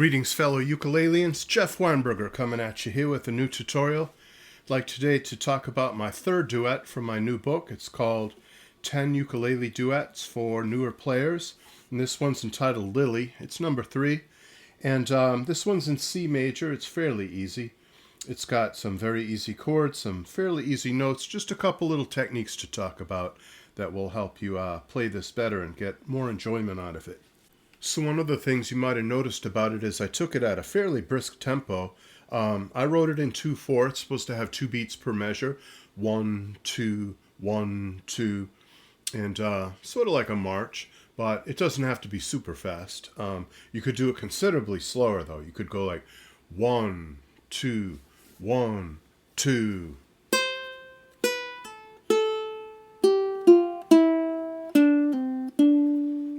Greetings, fellow ukuleleans. Jeff Weinberger coming at you here with a new tutorial. I'd like today to talk about my third duet from my new book. It's called 10 Ukulele Duets for Newer Players. And this one's entitled Lily. It's number 3. And this one's in C major. It's fairly easy. It's got some very easy chords, some fairly easy notes, just a couple little techniques to talk about that will help you play this better and get more enjoyment out of it. So one of the things you might have noticed about it is I took it at a fairly brisk tempo. I wrote it in 2/4. It's supposed to have 2 beats per measure. 1, 2, 1, 2. And sort of like a march, but it doesn't have to be super fast. You could do it considerably slower, though. You could go like 1, 2, 1, 2.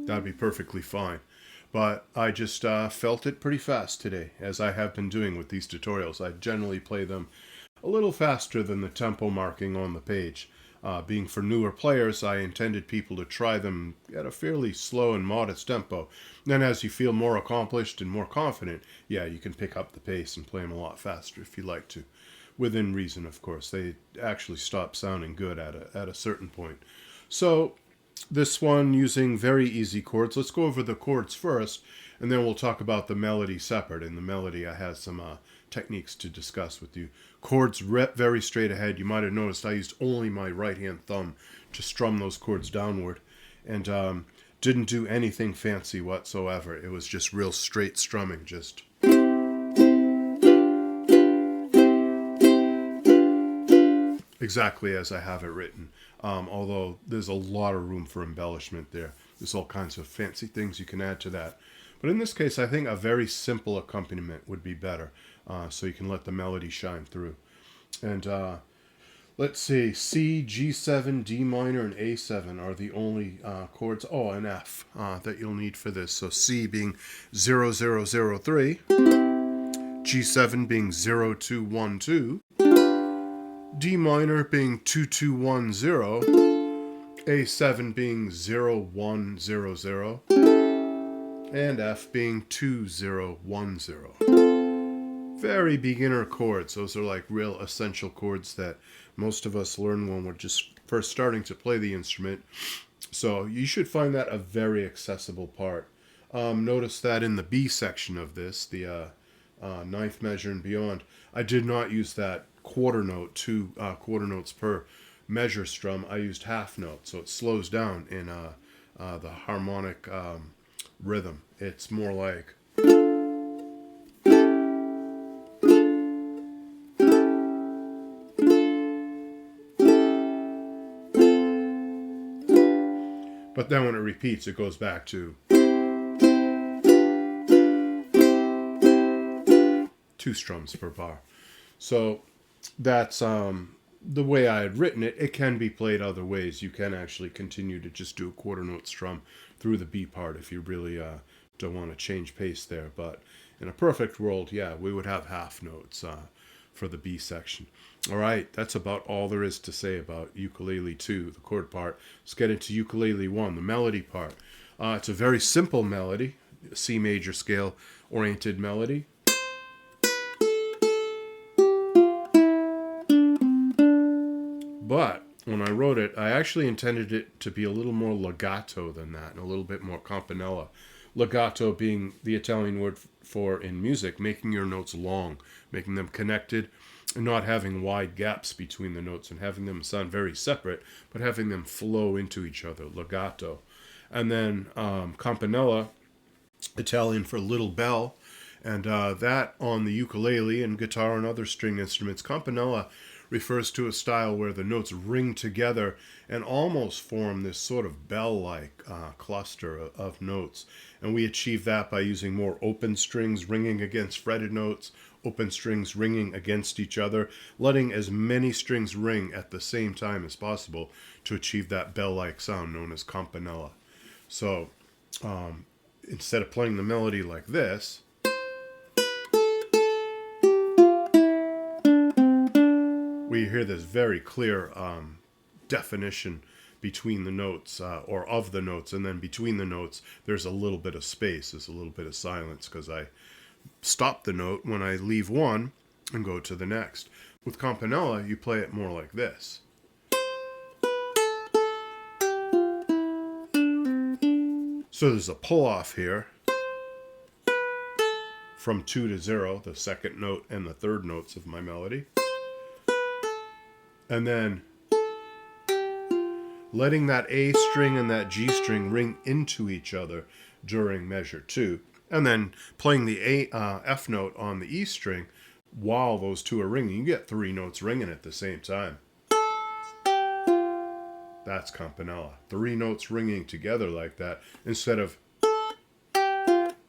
That'd be perfectly fine. But I just felt it pretty fast today, as I have been doing with these tutorials. I generally play them a little faster than the tempo marking on the page. Being for newer players, I intended people to try them at a fairly slow and modest tempo. Then as you feel more accomplished and more confident, yeah, you can pick up the pace and play them a lot faster if you like to. Within reason, of course. They actually stop sounding good at a certain point. So this one using very easy chords. Let's go over the chords first, and then we'll talk about the melody separate. In the melody, I have some techniques to discuss with you. Chords very straight ahead. You might have noticed I used only my right-hand thumb to strum those chords downward, and didn't do anything fancy whatsoever. It was just real straight strumming, just exactly as I have it written. Although there's a lot of room for embellishment there. There's all kinds of fancy things you can add to that. But in this case, I think a very simple accompaniment would be better, so you can let the melody shine through. And let's see, C, G7, D minor, and A7 are the only chords, and F, that you'll need for this. So C being 0, 0, 0, 3, G7 being 0, 2, 1, 2, D minor being 2, 2, 1, 0, A7 being 0, 1, 0, 0, and F being 2, 0, 1, 0. Very beginner chords. Those are like real essential chords that most of us learn when we're just first starting to play the instrument. So you should find that a very accessible part. Notice that in the B section of this, the ninth measure and beyond, I did not use that quarter note, 2 quarter notes per measure strum. I used half note, so it slows down in the harmonic rhythm. It's more like but then when it repeats, it goes back to 2 strums per bar. So that's the way I had written it. It can be played other ways. You can actually continue to just do a quarter note strum through the B part if you really don't want to change pace there. But in a perfect world, yeah, we would have half notes for the B section. All right, that's about all there is to say about ukulele 2, the chord part. Let's get into ukulele 1, the melody part. It's a very simple melody, C major scale oriented melody. But when I wrote it, I actually intended it to be a little more legato than that, and a little bit more campanella. Legato being the Italian word for, in music, making your notes long, making them connected, and not having wide gaps between the notes, and having them sound very separate, but having them flow into each other, legato. And then campanella, Italian for little bell, and that on the ukulele and guitar and other string instruments, campanella refers to a style where the notes ring together and almost form this sort of bell-like cluster of notes. And we achieve that by using more open strings ringing against fretted notes, open strings ringing against each other, letting as many strings ring at the same time as possible to achieve that bell-like sound known as campanella. So instead of playing the melody like this, we hear this very clear definition between the notes, or of the notes, and then between the notes, there's a little bit of space, there's a little bit of silence, because I stop the note when I leave one and go to the next. With campanella, you play it more like this. So there's a pull off here from 2 to 0, the second note and the third notes of my melody. And then letting that A string and that G string ring into each other during measure 2. And then playing the F note on the E string while those two are ringing. You get 3 notes ringing at the same time. That's campanella. 3 notes ringing together like that instead of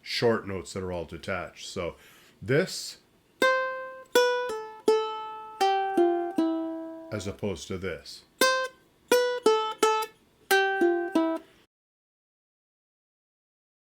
short notes that are all detached. So this as opposed to this.